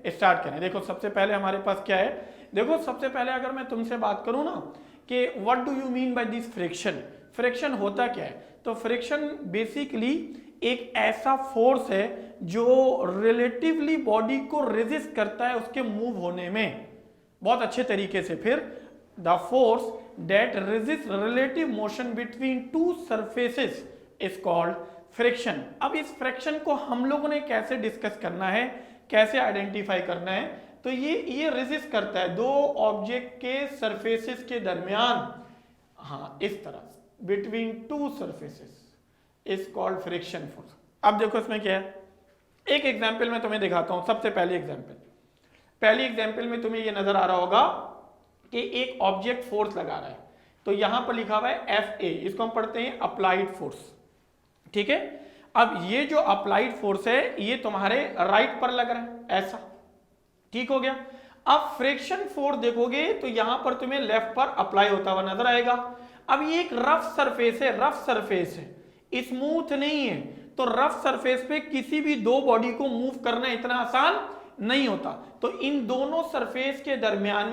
Start करें। देखो सबसे पहले हमारे पास क्या है, देखो सबसे पहले अगर मैं तुमसे बात करूं ना कि what do you mean by this friction, friction होता क्या है, तो फ्रिक्शन बेसिकली एक ऐसा फोर्स है जो रिलेटिवली बॉडी को रेजिस्ट करता है उसके मूव होने में बहुत अच्छे तरीके से। फिर the force that resist relative motion between to surfaces is called friction. अब इस फ्रिक्शन को हम लोगों ने कैसे डिस्कस करना है, कैसे आइडेंटिफाई करना है, तो ये रेजिस्ट करता है दो ऑब्जेक्ट के सरफेसेस के दरमियान, हाँ इस तरह between two surfaces is called friction force. अब देखो इसमें क्या है, एक एग्जांपल मैं तुम्हें दिखाता हूं। सबसे पहली एग्जांपल में तुम्हें ये नजर आ रहा होगा कि एक ऑब्जेक्ट फोर्स लगा रहा है, तो यहां पर लिखा हुआ है FA, इसको हम पढ़ते हैं अप्लाइड फोर्स, ठीक है। अब ये जो अप्लाइड फोर्स है ये तुम्हारे राइट पर लग रहा है ऐसा, ठीक हो गया। अब फ्रिक्शन फोर्स देखोगे तो यहां पर तुम्हें लेफ्ट पर अप्लाई होता हुआ नजर आएगा। अब ये एक रफ सरफेस है, स्मूथ नहीं है, तो रफ सरफेस पे किसी भी दो बॉडी को मूव करना इतना आसान नहीं होता। तो इन दोनों सरफेस के दरमियान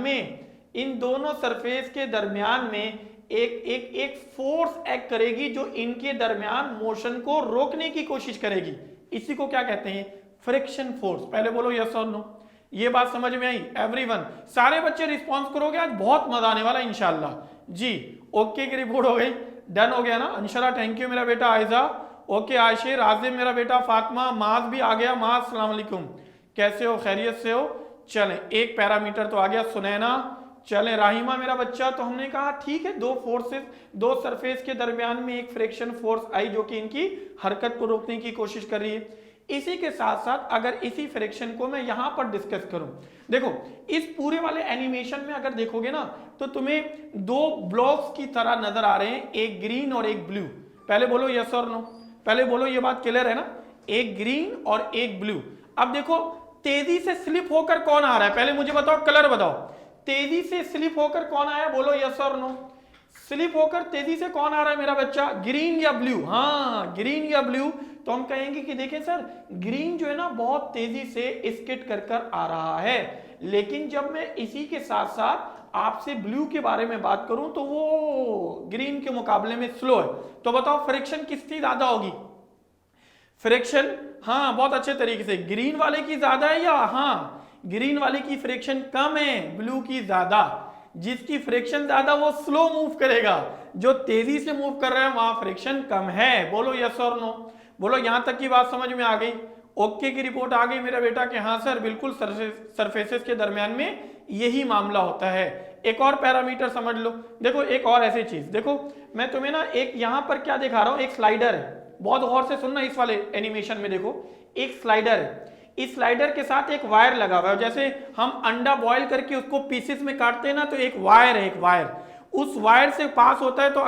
में एक फोर्स एक्ट करेगी जो इनके दरमियान मोशन को रोकने की कोशिश करेगी। इसी को क्या कहते हैं, फ्रिक्शन फोर्स। पहले बोलो यस और नो, ये बात समझ में आई एवरीवन? सारे बच्चे रिस्पॉन्स करोगे, आज बहुत मजा आने वाला इंशाल्लाह जी। ओके की रिपोर्ट हो गई, डन हो गया ना? अंशरा थैंक यू मेरा बेटा, आयजा ओके, आयशे, राजिम मेरा बेटा, फातिमा, माज भी आ गया, माज अस्सलाम वालेकुम, कैसे हो, खैरियत से हो? चलें एक पैरामीटर तो आ गया, सुनैना, चलें राहिमा मेरा बच्चा। तो हमने कहा ठीक है, दो सरफेस के दरमियान में एक फ्रिक्शन फोर्स आई जो कि इनकी हरकत को रोकने की कोशिश कर रही है। इसी के साथ साथ अगर इसी फ्रिक्शन को मैं यहां पर डिस्कस करूं, देखो इस पूरे वाले एनिमेशन में अगर देखोगे ना तो तुम्हें दो ब्लॉक्स की तरह नजर आ रहे हैं, एक ग्रीन और एक ब्लू। पहले बोलो यस और नो, पहले बोलो ये बात क्लियर है ना, एक ग्रीन और एक ब्लू। अब देखो तेजी से स्लिप होकर कौन आ रहा है, पहले मुझे बताओ, कलर बताओ, तेजी से स्लिप होकर कौन आया, बोलो यस और नो। स्लिप होकर तेजी से कौन आ रहा है मेरा बच्चा, ग्रीन या ब्लू? हाँ ग्रीन या ब्लू। तो हम कहेंगे कि देखिए सर ग्रीन जो है ना बहुत तेजी से स्किट कर आ रहा है, लेकिन जब मैं इसी के साथ साथ आपसे ब्लू के बारे में बात करूं तो वो ग्रीन के मुकाबले में स्लो है। तो बताओ फ्रिक्शन किसकी ज्यादा होगी? फ्रिक्शन, हाँ बहुत अच्छे तरीके से, ग्रीन वाले की ज्यादा है या? हाँ ग्रीन वाले की फ्रिक्शन कम है, ब्लू की ज्यादा। जिसकी फ्रिक्शन ज्यादा वो स्लो मूव करेगा, जो तेजी से मूव कर रहा है वहां फ्रिक्शन कम है। बोलो यस और नो, बोलो यहां तक की बात समझ में आ गई? ओके की रिपोर्ट आ गई मेरा बेटा कि हाँ सर बिल्कुल सरफेसेस के दरमियान में यही मामला होता है। एक और पैरामीटर समझ लो, देखो एक और ऐसी चीज, देखो मैं तुम्हें ना एक यहां पर क्या दिखा रहा हूं, एक स्लाइडर है, बहुत गौर से सुनना इस वाले एनिमेशन में। देखो एक स्लाइडर है, इस स्लाइडर के साथ एक वायर लगा हुआ है, जैसे हम अंडा बॉईल करके उसको पीसेस में काटते हैं ना, तो एक वायर है, एक वायर उस वायर से पास होता है तो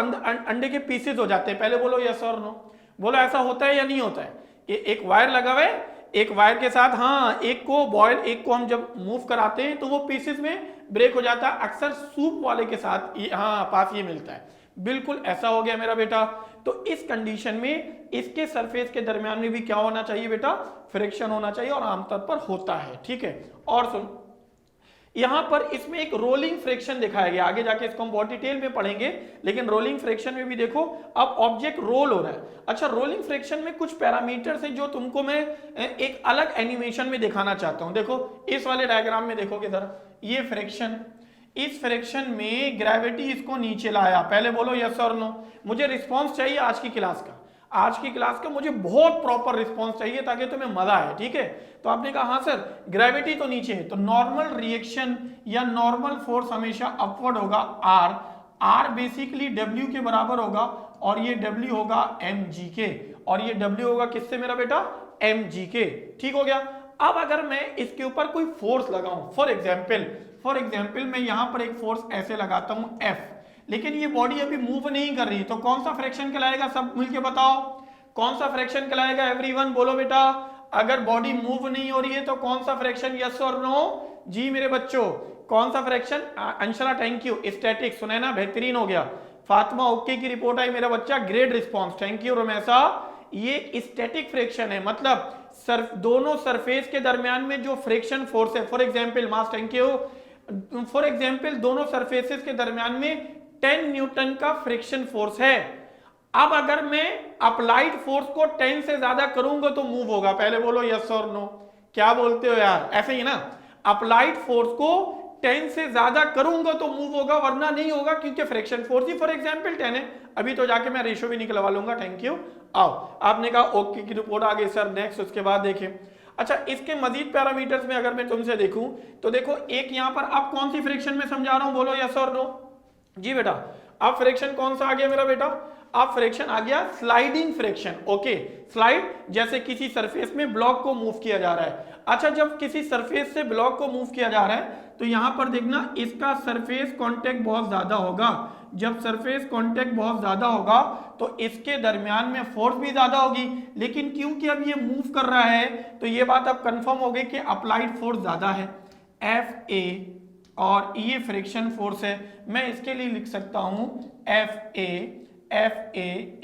अंडे के पीसेस हो जाते हैं। पहले बोलो यस और नो, बोलो ऐसा होता है या नहीं होता है? एक वायर लगा हुआ है, एक वायर के साथ, हाँ एक को बॉयल, एक को हम जब मूव कराते हैं तो वो पीसेस में ब्रेक हो जाता है। अक्सर सूप वाले के साथ हाँ पास ये मिलता है, बिल्कुल ऐसा हो गया मेरा बेटा। तो इस कंडीशन में इसके सरफेस के दरमियान में भी क्या होना चाहिए बेटा, फ्रिक्शन होना चाहिए, और आमतौर पर होता है, ठीक है। और सुन, यहां पर इसमें एक रोलिंग फ्रिक्शन दिखाया गया, आगे जाके इसको हम बहुत डिटेल में पढ़ेंगे, लेकिन रोलिंग फ्रिक्शन में भी देखो अब ऑब्जेक्ट रोल हो रहा है। अच्छा फ्रिक्शन फ्रिक्शन में कुछ पैरामीटर्स हैं जो तुमको मैं एक अलग एनिमेशन में दिखाना चाहता हूं। देखो इस वाले डायग्राम में देखोगे जरा, ये फ्रिक्शन, इस फ्रिक्शन में ग्रेविटी इसको नीचे लाया। पहले बोलो यस और नो, मुझे रिस्पॉन्स चाहिए आज की क्लास का, आज की क्लास का मुझे बहुत प्रॉपर रिस्पॉन्स चाहिए ताकि तुम्हें मजा आए, ठीक है। तो आपने कहा हाँ सर ग्रेविटी तो नीचे है, तो नॉर्मल रिएक्शन या नॉर्मल फोर्स हमेशा अपवर्ड होगा, आर बेसिकली डब्ल्यू के बराबर होगा, और ये डब्ल्यू होगा mg के, और ये डब्ल्यू होगा किससे मेरा बेटा, mg के, ठीक हो गया। अब अगर मैं इसके ऊपर कोई फोर्स लगाऊं, फॉर एग्जाम्पल मैं यहां पर एक फोर्स ऐसे लगाता हूं F, लेकिन ये बॉडी अभी मूव नहीं कर रही, तो कौन सा फ्रिक्शन कहलाएगा, सब मिलके बताओ कौन सा फ्रिक्शन कहलाएगा, एवरीवन बोलो बेटा। अगर बॉडी मूव नहीं हो रही है तो कौन सा फ्रिक्शन, यस और नो? जी मेरे बच्चों कौन सा friction? Anshara thank you, static, Sunaina बेहतरीन हो गया, फातिमा ओके की रिपोर्ट आई मेरा बच्चा, ग्रेट रिस्पॉन्स, थैंक यू रमेशा। ये स्टैटिक फ्रिक्शन है, मतलब दोनों सरफेस के दरमियान में जो फ्रिक्शन फोर्स है, for example mass, thank you, for example दोनों सरफेसेस के दरमियान में 10 न्यूटन का फ्रिक्शन फोर्स है। अब अगर मैं अप्लाइड फोर्स को 10 से ज्यादा करूंगा तो मूव होगा। पहले बोलो यस और नो, क्या बोलते हो यार, ऐसे ही ना, अप्लाइड फोर्स को 10 से ज्यादा करूंगा तो मूव होगा, वरना नहीं होगा, क्योंकि friction force he for example 10 है। अभी तो जाके मैं रेशियो भी निकलवा लूंगा, थैंक यू। आओ, आपने कहा ओके की रिपोर्ट आ गई सर, नेक्स्ट उसके बाद देखें। अच्छा, इसके मजीद पैरामीटर्स में अगर मैं तुमसे देखूं तो देखो, एक यहां पर अब कौन सी फ्रिक्शन में समझा रहा हूं, बोलो यस और नो। जी बेटा, अब फ्रिक्शन कौन सा आ गया मेरा बेटा, अब फ्रिक्शन आ गया स्लाइडिंग फ्रिक्शन। ओके, स्लाइड जैसे किसी सरफेस में ब्लॉक को मूव किया जा रहा है। अच्छा, जब किसी सरफेस से ब्लॉक को मूव किया जा रहा है तो यहां पर देखना, इसका सरफेस कांटेक्ट बहुत ज्यादा होगा। जब सरफेस कांटेक्ट बहुत ज्यादा होगा तो इसके दरमियान में फोर्स भी ज्यादा होगी, लेकिन क्योंकि अब ये मूव कर रहा है तो ये बात अब कंफर्म हो गई कि अप्लाइड फोर्स ज्यादा है, एफ ए, और ये फ्रिक्शन फोर्स है। मैं इसके लिए लिख सकता हूं F A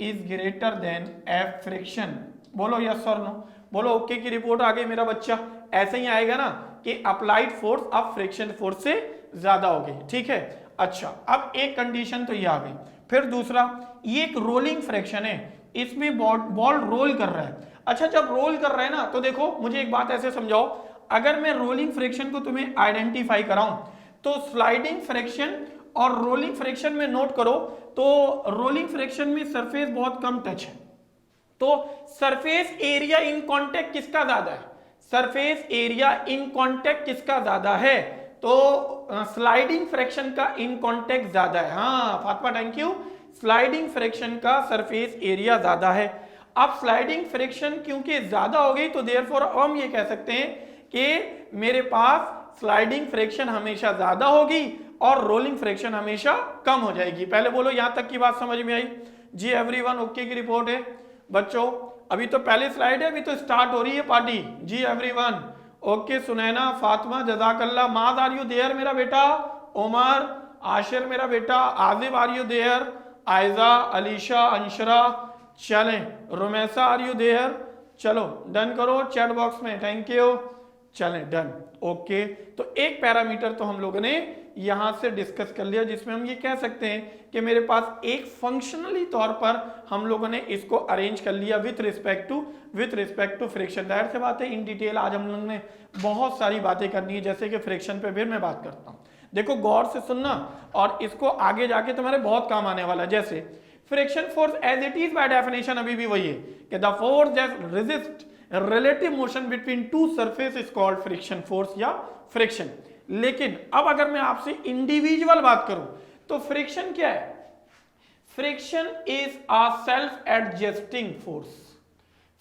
is greater than F friction. बोलो यस और नो, बोलो ओके की रिपोर्ट आ गई मेरा बच्चा। ऐसे ही आएगा ना कि अप्लाइड फोर्स अब फ्रिक्शन फोर्स से ज्यादा हो गई, ठीक है। अच्छा, अब एक कंडीशन तो ये आ गई। फिर दूसरा, ये एक रोलिंग फ्रिक्शन है, इसमें बॉल रोल कर रहा है। अच्छा, जब रोल कर रहा है ना तो देखो, मुझे एक बात ऐसे समझाओ, अगर मैं रोलिंग फ्रिक्शन को तुम्हें आइडेंटिफाई कराऊं तो स्लाइडिंग फ्रिक्शन और रोलिंग फ्रिक्शन में नोट करो तो रोलिंग फ्रिक्शन में सरफेस बहुत कम टच है, तो सरफेस एरिया इन कांटेक्ट किसका ज्यादा है, सरफेस एरिया इन कांटेक्ट किसका ज्यादा है, तो स्लाइडिंग फ्रिक्शन का इन कांटेक्ट ज्यादा है। हाँ Fatima, thank you, sliding friction का सरफेस एरिया ज्यादा है। अब स्लाइडिंग फ्रिक्शन क्योंकि ज्यादा हो गई तो देयरफॉर हम ये कह सकते हैं कि मेरे पास स्लाइडिंग फ्रिक्शन हमेशा ज्यादा होगी और रोलिंग फ्रिक्शन हमेशा कम हो जाएगी। पहले बोलो यहां तक की बात समझ में आई? जी एवरीवन, ओके की रिपोर्ट है बच्चों। अभी तो पहले स्लाइड है, अभी तो स्टार्ट हो रही है पार्टी। जी एवरीवन, ओके। सुनैना, फातिमा, जजाकल्ला, माज आर यू देयर मेरा बेटा, उमर, आशिर मेरा बेटा, Ajib are you there, Aiza, Alisha, Anshara, चलें, रुमैसा आर यू देयर, चलो डन करो चैट बॉक्स में, थैंक यू, चलें डन, ओके। तो एक पैरामीटर तो हम लोगों ने यहां से डिस्कस कर लिया जिसमें हम ये कह सकते हैं कि मेरे पास एक फंक्शनली तौर पर हम लोगों ने इसको अरेंज कर लिया with respect to friction. That से बात है, इन डिटेल आज हम लोगों ने बहुत सारी बातें करनी है, जैसे कि फ्रिक्शन पे फिर मैं बात करता हूँ। देखो गौर से सुनना, और इसको आगे जाके तुम्हारे बहुत काम आने वाला है। जैसे friction force as it is by definition अभी भी वही है कि the force that resist relative motion between two surface is called friction force या फ्रिक्शन। लेकिन अब अगर मैं आपसे इंडिविजुअल बात करूं तो फ्रिक्शन क्या है? Friction is a self adjusting force.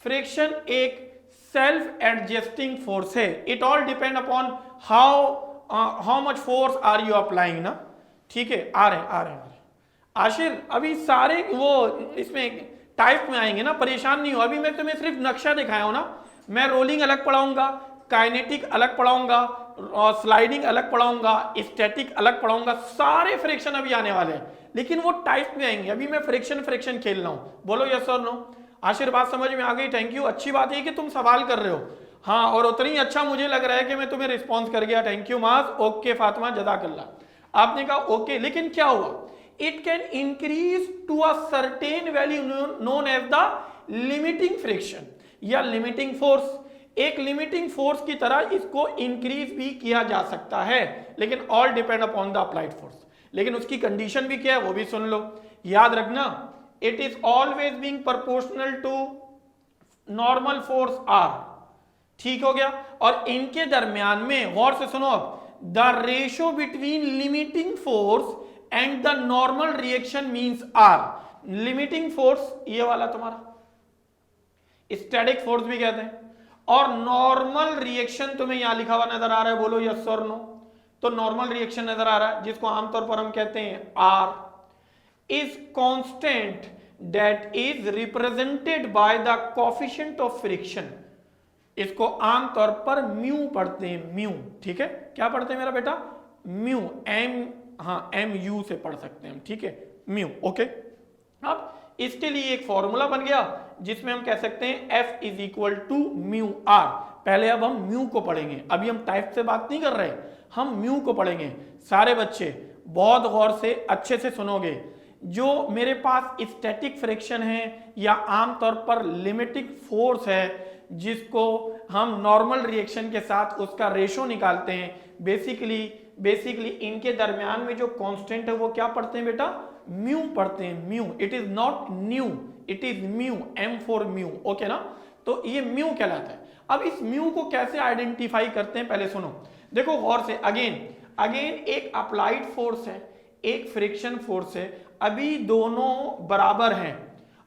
Friction एक सेल्फ एडजस्टिंग फोर्स है। It all depend upon how much force are you applying ना, ठीक है। आ रहे हैं आशिर, अभी सारे वो इसमें टाइप में आएंगे ना, परेशान नहीं हो। अभी मैं तुम्हें सिर्फ नक्शा दिखाया हूं ना, मैं रोलिंग अलग पढ़ाऊंगा, काइनेटिक अलग पढ़ाऊंगा, और स्लाइडिंग अलग पढ़ाऊंगा, स्टैटिक अलग पढ़ाऊंगा, सारे फ्रिक्शन अभी आने वाले हैं, लेकिन वो टाइप में आएंगे। अभी मैं फ्रिक्शन खेल रहा हूं। बोलो यस और नो। आशिर बात समझ में आ गई? Thank you. अच्छी बात है कि तुम सवाल कर रहे हो, हाँ, और उतनी अच्छा मुझे लग रहा है कि मैं तुम्हें रिस्पॉन्स कर गया। थैंक यू माज, ओके फातिमा, जज़ाकल्लाह। आपने कहा ओके, लेकिन क्या हुआ? It can increase to a certain value known as the limiting friction या limiting force। एक limiting force की तरह इसको increase भी किया जा सकता है, लेकिन all depend upon the applied force। लेकिन उसकी condition भी क्या है वो भी सुन लो, याद रखना। It is always being proportional to normal force R। ठीक हो गया। और इनके दरमियान में गौर से सुनो, अब the ratio between limiting force and the normal reaction means R. Limiting force ये वाला तुम्हारा स्टैटिक फोर्स भी कहते हैं, और नॉर्मल रिएक्शन तुम्हें यहां लिखा हुआ नजर आ रहा है, बोलो यस और नो। तो नॉर्मल रिएक्शन नजर आ रहा है जिसको आमतौर पर हम कहते हैं R, is constant that is represented by the coefficient of friction. इसको आमतौर पर म्यू पढ़ते हैं, म्यू, ठीक है। क्या पढ़ते हैं मेरा बेटा? म्यू, एम, हाँ एम यू से पढ़ सकते हैं हम, ठीक है, म्यू, ओके। अब इसके लिए एक फॉर्मूला बन गया जिसमें हम कह सकते हैं F is equal to mu R. पहले अब हम म्यू को पढ़ेंगे, अभी हम टाइप से बात नहीं कर रहे, हम म्यू को पढ़ेंगे। सारे बच्चे बहुत गौर से अच्छे से सुनोगे। जो मेरे पास स्टैटिक फ्रिक्शन है या आमतौर पर लिमिटिंग फोर्स है, जिसको हम नॉर्मल रिएक्शन के साथ उसका रेशो निकालते हैं, बेसिकली इनके दरमियान में जो कांस्टेंट है वो क्या पढ़ते हैं बेटा, म्यू पढ़ते हैं। Mu, it is not new, it is mu, M for mu, okay ना। तो ये म्यू कहलाता है। अब इस म्यू को कैसे आइडेंटिफाई करते हैं पहले सुनो, देखो गौर से। अगेन एक अप्लाइड फोर्स है, एक फ्रिक्शन फोर्स है, अभी दोनों बराबर हैं,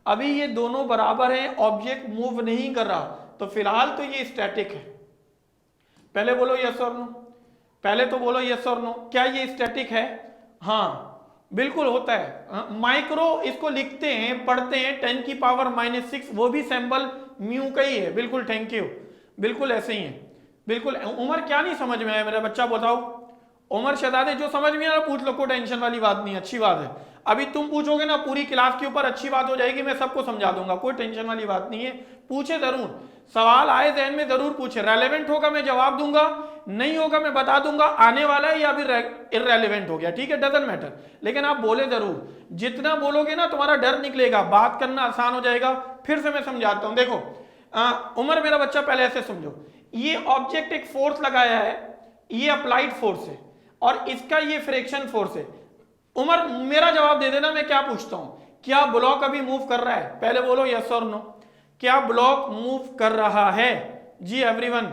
अभी ये दोनों बराबर हैं, ऑब्जेक्ट मूव नहीं कर रहा, तो फिलहाल तो ये स्टैटिक है। पहले बोलो यस और नो, पहले तो बोलो यस और नो, क्या ये स्टैटिक है? हाँ बिल्कुल होता है। माइक्रो इसको लिखते हैं, पढ़ते हैं 10 की पावर -6, वो भी सैंपल म्यू का ही है। बिल्कुल, थैंक यू, बिल्कुल ऐसे ही है, बिल्कुल। उमर क्या नहीं समझ में आया मेरा बच्चा, बताओ। उमर शहजादे जो समझ में आया पूछ लो, कोई टेंशन वाली बात नहीं, अच्छी बात है। अभी तुम पूछोगे ना पूरी क्लास के ऊपर अच्छी बात हो जाएगी, मैं सबको समझा दूंगा, कोई टेंशन वाली बात नहीं है। पूछे जरूर, सवाल आए जहन में जरूर पूछे, रेलेवेंट होगा मैं जवाब दूंगा, नहीं होगा मैं बता दूंगा आने वाला है या अभी इररेलेवेंट हो गया, ठीक है, डजंट मैटर। लेकिन आप बोले जरूर, जितना बोलोगे ना तुम्हारा डर निकलेगा, बात करना आसान हो जाएगा। फिर से मैं समझाता हूं, देखो उमर मेरा बच्चा पहले ऐसे समझो, ये ऑब्जेक्ट एक फोर्स लगाया है, ये अप्लाइड फोर्स है और इसका ये फ्रिक्शन फोर्स है। उमर मेरा जवाब दे देना, मैं क्या पूछता हूं, क्या ब्लॉक अभी मूव कर रहा है? पहले बोलो यस और नो, क्या ब्लॉक मूव कर रहा है? जी एवरीवन,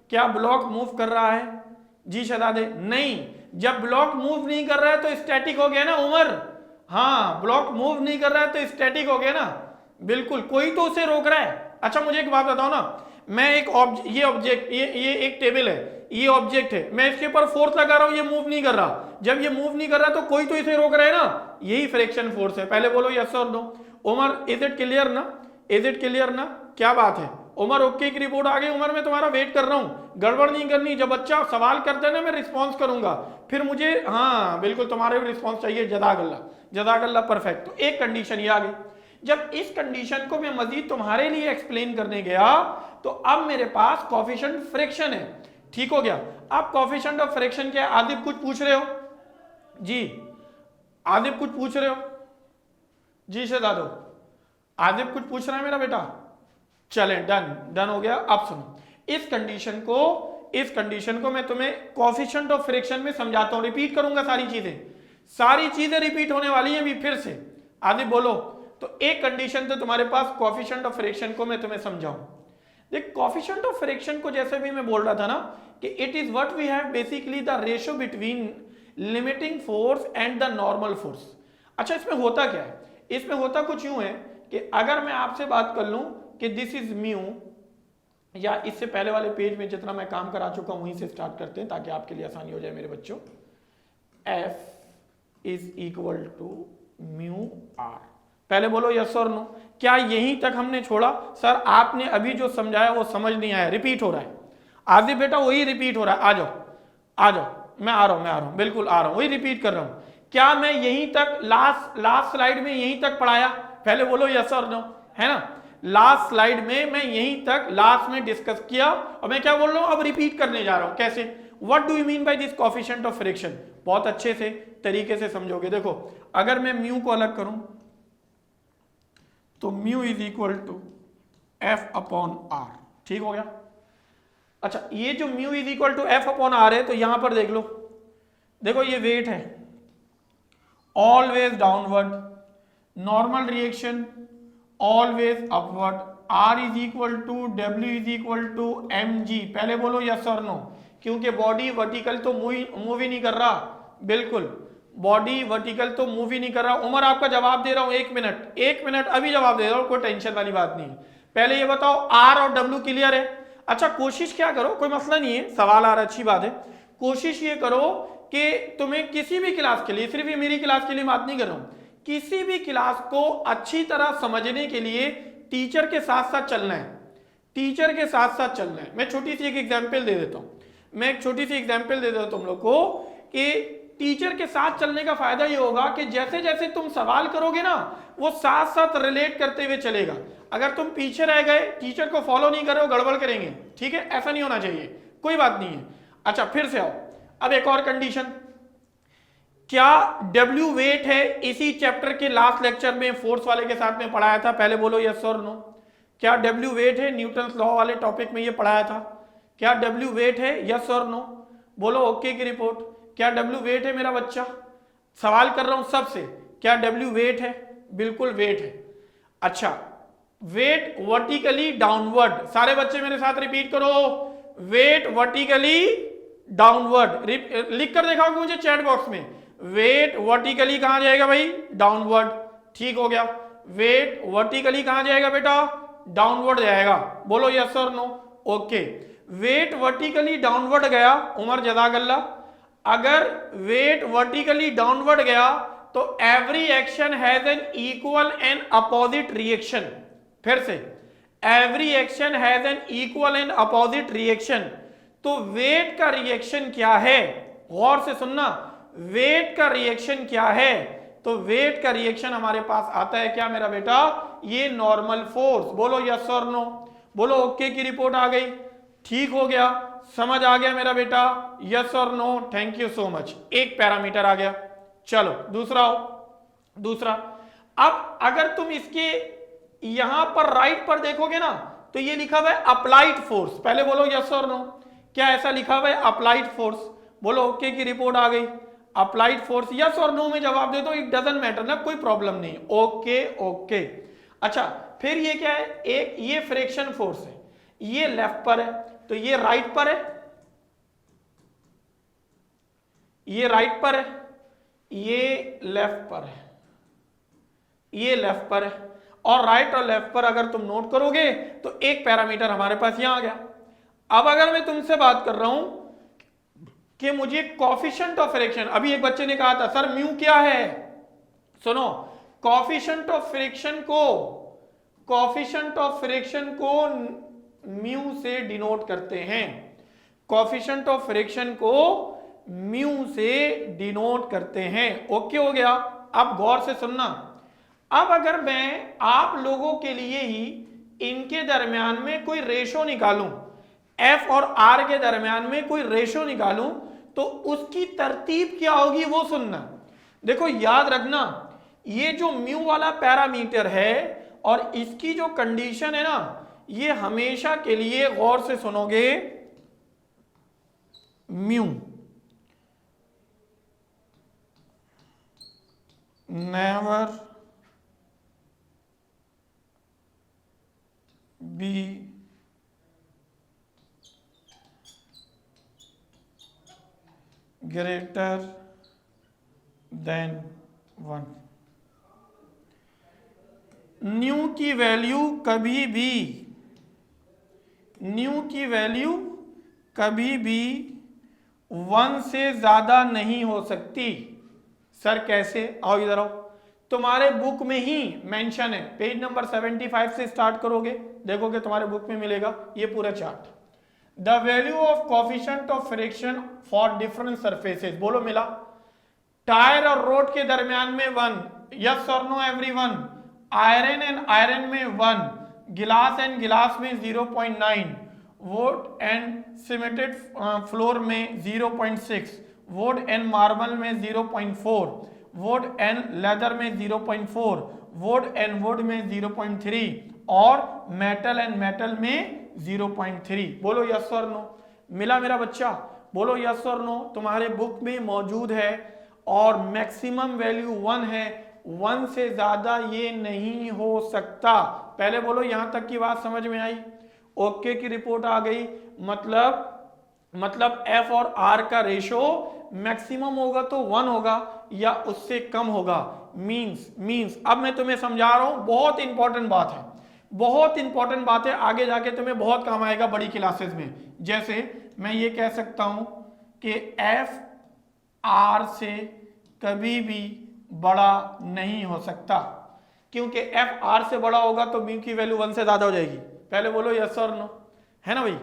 क्या ब्लॉक मूव कर रहा है? जी शहजादे, नहीं। जब ब्लॉक मूव नहीं कर रहा है तो स्टैटिक हो गया ना उमर। हाँ, ब्लॉक मूव नहीं कर रहा है तो स्टैटिक हो गया ना, बिल्कुल, कोई तो उसे रोक रहा है। अच्छा मुझे एक बात बताओ ना, मैं एक ये ऑब्जेक्ट, ये एक टेबल है, ये ऑब्जेक्ट है, मैं इसके ऊपर फोर्स लगा रहा हूं, ये मूव नहीं कर रहा। जब ये मूव नहीं कर रहा तो कोई तो इसे रोक रहा है ना, यही फ्रिक्शन फोर्स है। पहले बोलो यस और no. Umar is it clear ना, इज इट क्लियर ना? क्या बात है उमर, ओके की रिपोर्ट आ गई। उमर मैं तुम्हारा वेट कर रहा हूं, गड़बड़ नहीं करनी। जब बच्चा सवाल करते हैं ना मैं रिस्पॉन्स करूंगा, फिर मुझे, हाँ बिल्कुल तुम्हारे भी रिस्पॉन्स चाहिए। जज़ाकल्लाह, जज़ाकल्लाह, परफेक्ट। तो एक कंडीशन ये आ गई। जब इस कंडीशन को मैं मजीद तुम्हारे लिए एक्सप्लेन करने गया तो अब मेरे पास कोफिशिएंट फ्रिक्शन है, ठीक हो गया। अब कोफिशिएंट ऑफ फ्रिक्शन क्या है? आदिब कुछ पूछ रहे हो? जी आदिब कुछ पूछ रहे हो? जी शहजादो, आदिब कुछ पूछ रहा है मेरा बेटा? चले, डन हो गया। अब सुनो, इस कंडीशन को मैं तुम्हें कोफिशिएंट ऑफ फ्रिक्शन में समझाता हूं, रिपीट करूंगा सारी चीजें रिपीट होने वाली हैं अभी फिर से। आदिब बोलो। तो एक कंडीशन तो तुम्हारे पास कोफिशिएंट ऑफ फ्रिक्शन को मैं तुम्हें समझाऊं। देख, कोफिशिएंट ऑफ फ्रिक्शन को जैसे भी मैं बोल रहा था ना कि it is what we have basically the ratio between limiting force and the normal force. अच्छा, इसमें होता क्या है? इसमें होता कुछ यूं है कि अगर मैं आपसे बात कर लूं कि दिस इज म्यू, या इससे पहले वाले पेज में जितना मैं काम करा चुका हूं वहीं से स्टार्ट करते हैं ताकि आपके लिए आसानी हो जाए मेरे बच्चों। F is equal to mu R. पहले बोलो यस और नो। क्या यहीं तक हमने छोड़ा? सर आपने अभी जो समझाया वो समझ नहीं आया, रिपीट हो रहा है। आदिब बेटा वही रिपीट हो रहा है, आ जाओ, मैं आ रहा हूं, बिल्कुल आ रहा हूं, वही रिपीट कर रहा हूं। क्या मैं यहीं तक लास्ट स्लाइड में यहीं तक पढ़ाया? पहले बोलो यस और नो, है ना? लास्ट स्लाइड में मैं यहीं तक लास्ट में डिस्कस किया और मैं क्या बोल रहा हूं, अब रिपीट करने जा रहा हूं। कैसे? What do you mean by this coefficient of friction? बहुत अच्छे से तरीके से समझोगे। देखो, अगर मैं म्यू को अलग करूं तो mu is equal to F upon R, ठीक हो गया। अच्छा, ये जो mu is equal to F upon R है, तो यहां पर देख लो, देखो ये वेट है, always downward, normal reaction always upward, R is equal to W is equal to mg। पहले बोलो यस और नो, क्योंकि बॉडी वर्टिकल तो मूव ही नहीं कर रहा, बिल्कुल बॉडी वर्टिकल तो मूव ही नहीं कर रहा। उमर आपका जवाब दे रहा हूं, एक मिनट अभी जवाब दे रहा हूं, कोई टेंशन वाली बात नहीं है। पहले ये बताओ R और W क्लियर है? अच्छा, कोशिश क्या करो, कोई मसला नहीं है, सवाल आ रहा अच्छी बात है। कोशिश ये करो कि तुम्हें किसी भी क्लास के लिए, सिर्फ ये मेरी क्लास के लिए बात नहीं कर रहा हूं, किसी भी क्लास को अच्छी तरह समझने के लिए टीचर के साथ साथ चलना है, टीचर के साथ साथ चलना है। मैं छोटी सी एक एग्जांपल दे देता हूं, तुम लोग को कि टीचर के साथ चलने का फायदा ये होगा कि जैसे जैसे तुम सवाल करोगे ना वो साथ साथ रिलेट करते हुए चलेगा। अगर तुम पीछे रह गए, टीचर को फॉलो नहीं कर रहे हो, गड़बड़ करेंगे। ठीक है, ऐसा नहीं होना चाहिए, कोई बात नहीं है। अच्छा फिर से आओ, अब एक और कंडीशन, क्या W वेट है? इसी चैप्टर के लास्ट लेक्चर में फोर्स वाले के साथ में पढ़ाया था, पहले बोलो यस और नो। क्या W वेट है? न्यूटन लॉ वाले टॉपिक में ये पढ़ाया था। क्या W वेट है? यस और नो बोलो। ओके की रिपोर्ट। क्या W वेट है मेरा बच्चा? सवाल कर रहा हूं सबसे, क्या W वेट है? बिल्कुल वेट है। अच्छा, वेट वर्टिकली डाउनवर्ड, सारे बच्चे मेरे साथ रिपीट करो, वेट वर्टिकली डाउनवर्ड। लिख कर दिखाओगे मुझे चैट बॉक्स में, वेट वर्टिकली कहां जाएगा भाई? डाउनवर्ड। ठीक हो गया, वेट वर्टिकली कहां जाएगा बेटा? डाउनवर्ड जाएगा। बोलो यस और no. Okay, weight vertically downward गया, उमर जज़ाकल्लाह, अगर वेट वर्टिकली डाउनवर्ड गया तो every action has an equal and opposite reaction. फिर से, every action has an equal and opposite reaction. तो वेट का रिएक्शन क्या है? गौर से सुनना, वेट का रिएक्शन क्या है? तो वेट का रिएक्शन हमारे पास आता है क्या मेरा बेटा? ये नॉर्मल फोर्स। बोलो यस और नो। बोलो ओके की रिपोर्ट आ गई। ठीक हो गया, समझ आ गया मेरा बेटा? यस और no, thank you so much. एक पैरामीटर आ गया। चलो दूसरा हो। दूसरा, अब अगर तुम इसके यहां पर राइट पर देखोगे ना तो ये लिखा हुआ है अप्लाइड फोर्स। पहले बोलो यस और नो, क्या ऐसा लिखा हुआ है अप्लाइड फोर्स? बोलो ओके की रिपोर्ट आ गई। अप्लाइड फोर्स, यस और नो में जवाब दे दो, इट डजंट मैटर ना, कोई प्रॉब्लम नहीं। Okay okay. अच्छा फिर ये क्या है? एक ये फ्रिक्शन फोर्स है, ये लेफ्ट पर है, तो ये राइट पर है, ये राइट पर है, ये लेफ्ट पर है, ये लेफ्ट पर है। और राइट और लेफ्ट पर अगर तुम नोट करोगे तो एक पैरामीटर हमारे पास यहां आ गया। अब अगर मैं तुमसे बात कर रहा हूं कि मुझे कॉफिशिएंट ऑफ फ्रिक्शन, अभी एक बच्चे ने कहा था सर म्यू क्या है? सुनो, कॉफिशिएंट ऑफ फ्रिक्शन को, कॉफिशिएंट ऑफ फ्रिक्शन को म्यू से डिनोट करते हैं। कॉफिशिएंट ऑफ फ्रिक्शन को म्यू से डिनोट करते हैं। ओके हो गया। अब गौर से सुनना, अब अगर मैं आप लोगों के लिए ही इनके दरमियान में कोई रेशो निकालूं, F और R के दरमियान में कोई रेशो निकालूं, तो उसकी तरतीब क्या होगी वो सुनना। देखो याद रखना, ये जो म्यू वाला पैरामीटर है और इसकी जो कंडीशन है ना, ये हमेशा के लिए गौर से सुनोगे, mu never be greater than 1। New की वैल्यू कभी भी, न्यू की वैल्यू कभी भी 1 से ज्यादा नहीं हो सकती। सर कैसे? आओ इधर आओ, तुम्हारे बुक में ही मेंशन है, पेज नंबर 75 से स्टार्ट करोगे, देखोगे तुम्हारे बुक में मिलेगा ये पूरा chart. The value of coefficient of friction for different surfaces, बोलो मिला। टायर और रोड के दरमियान में 1, यस और no everyone. Iron and iron में 1, गिलास एंड गिलास में 0.9, वुड एंड सीमेंटेड फ्लोर में 0.6, वुड एंड मार्बल में 0.4, वुड एंड लेदर में 0.4, वुड एंड वुड में 0.3 और मेटल एंड मेटल में 0.3। बोलो यस और नो। मिला मेरा बच्चा? बोलो यस और नो। तुम्हारे बुक में मौजूद है और मैक्सिमम वैल्यू 1 है, 1 से ज्यादा ये नहीं हो सकता। पहले बोलो यहां तक की बात समझ में आई? ओके की रिपोर्ट आ गई। मतलब F और R का रेशो मैक्सिमम होगा तो 1 होगा या उससे कम होगा। मींस अब मैं तुम्हें समझा रहा हूं, बहुत इंपॉर्टेंट बात है, बहुत इंपॉर्टेंट बात है, आगे जाके तुम्हें बहुत काम आएगा बड़ी क्लासेस में। जैसे मैं ये कह सकता हूं कि F R से कभी भी बड़ा नहीं हो सकता, क्योंकि F R से बड़ा होगा तो म्यू की वैल्यू 1 से ज्यादा हो जाएगी। पहले बोलो यस और नो, है ना भाई?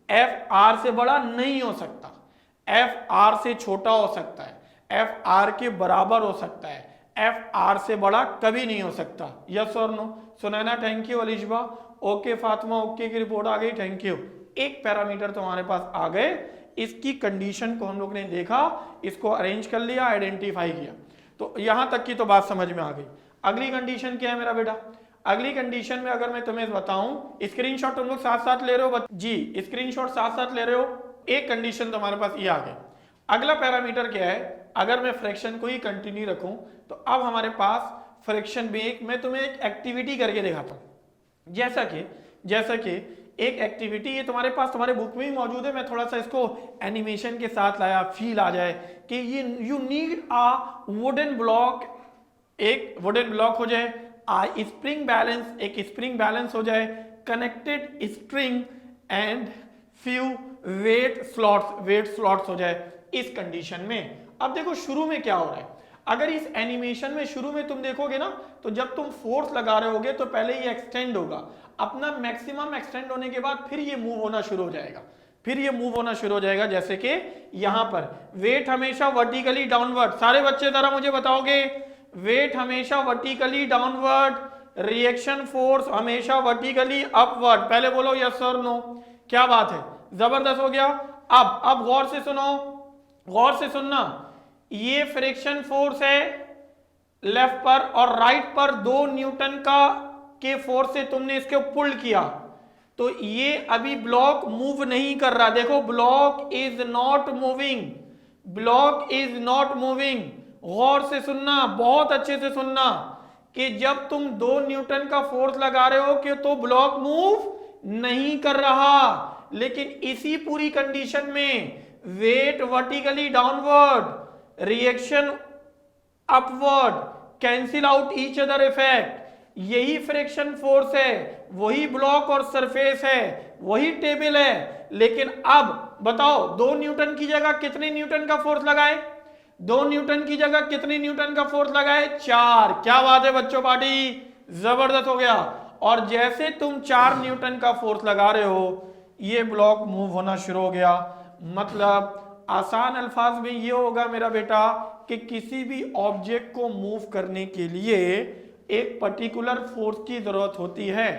F R से बड़ा नहीं हो सकता, F R से छोटा हो सकता है, एफ आर के बराबर हो सकता है, एफ आर से बड़ा कभी नहीं हो सकता। यस और no? Sunaina thank you, Alishba okay, Fatima okay की रिपोर्ट आ गई, थैंक यू। एक पैरामीटर तो हमारे पास आ गए, इसकी कंडीशन को हम लोग ने देखा, इसको अरेंज कर लिया, आइडेंटिफाई किया, तो यहां तक की तो बात समझ में आ गई। अगली कंडीशन क्या है मेरा बेटा? अगली कंडीशन में अगर मैं तुम्हें बताऊं, स्क्रीनशॉट तुम लोग साथ साथ ले रहे हो जी, स्क्रीनशॉट साथ साथ ले रहे हो, एक कंडीशन तो हमारे पास ये आ गई। अगला पैरामीटर क्या है? अगर मैं फ्रैक्शन को ही कंटिन्यू रखूं तो अब हमारे पास फ्रैक्शन में एक, मैं तुम्हें एक एक्टिविटी करके दिखाता हूं। जैसा कि एक एक्टिविटी ये तुम्हारे पास तुम्हारे बुक में ही मौजूद है, मैं थोड़ा सा इसको एनिमेशन के साथ लाया, फील आ जाए कि ये you need a wooden block, एक वुडन ब्लॉक हो जाए, स्प्रिंग बैलेंस, एक स्प्रिंग बैलेंस हो जाए, connected spring and few weight slots हो जाए इस कंडीशन में। अब देखो शुरू में क्या हो रहा है, अगर इस एनिमेशन में शुरू में तुम देखोगे ना, तो जब तुम फोर्स लगा रहे होगे तो पहले ये एक्सटेंड होगा, अपना मैक्सिमम एक्सटेंड होने के बाद फिर ये मूव होना शुरू हो जाएगा, जैसे कि यहां पर वेट हमेशा वर्टिकली डाउनवर्ड, सारे बच्चे जरा मुझे बताओगे, वेट हमेशा वर्टिकली डाउनवर्ड, रिएक्शन फोर्स हमेशा वर्टिकली अपवर्ड, पहले बोलो यस और नो। क्या बात है, जबरदस्त हो गया। अब गौर से सुनना, ये फ्रिक्शन फोर्स है लेफ्ट पर और राइट पर, 2 न्यूटन के फोर्स से तुमने इसके पुल किया, तो ये अभी ब्लॉक मूव नहीं कर रहा। देखो ब्लॉक इज नॉट मूविंग। गौर से सुनना, बहुत अच्छे से सुनना कि जब तुम 2 न्यूटन का फोर्स लगा रहे हो कि तो ब्लॉक मूव नहीं कर रहा, लेकिन इसी पूरी कंडीशन में weight vertically downward, reaction upward, cancel out each other effect, यही फ्रिक्शन फोर्स है, वही ब्लॉक और सरफेस है, वही टेबल है। लेकिन अब बताओ 2 न्यूटन की जगह कितने न्यूटन का फोर्स लगाए? 2 न्यूटन की जगह कितने न्यूटन का फोर्स लगाए? 4। क्या बात है बच्चों, पार्टी जबरदस्त हो गया। और जैसे तुम 4 न्यूटन का फोर्स लगा रहे हो, ये ब्लॉक मूव होना शुरू हो गया। मतलब आसान अल्फाज में ये होगा मेरा बेटा कि किसी भी ऑब्जेक्ट को मूव करने के लिए एक पर्टिकुलर फोर्स की जरूरत होती है,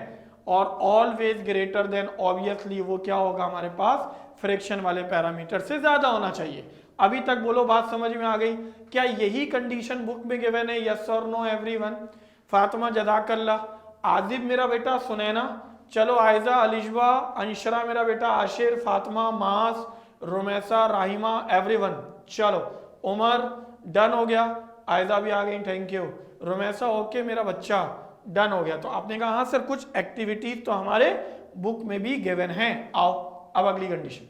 और ऑलवेज ग्रेटर देन, ऑब्वियसली वो क्या होगा हमारे पास, फ्रिक्शन वाले पैरामीटर से ज्यादा होना चाहिए। अभी तक बोलो बात समझ में आ गई? क्या यही कंडीशन बुक में गिवन है? यस और नो एवरीवन? फातिमा जज़ाकल्लाह, आजिब मेरा बेटा, सुनैना, चलो आयजा, अलिशबा, अंशरा मेरा बेटा, आशिर, फातिमा, मास, रुमैसा, राहिमा, एवरीवन। चलो उमर डन हो गया, आयजा भी आ गई, थैंक यू, रुमैसा ओके मेरा बच्चा, डन हो गया। तो आपने कहा हाँ सर कुछ एक्टिविटीज तो हमारे बुक में भी गिवन हैं। आओ अब अगली कंडीशन।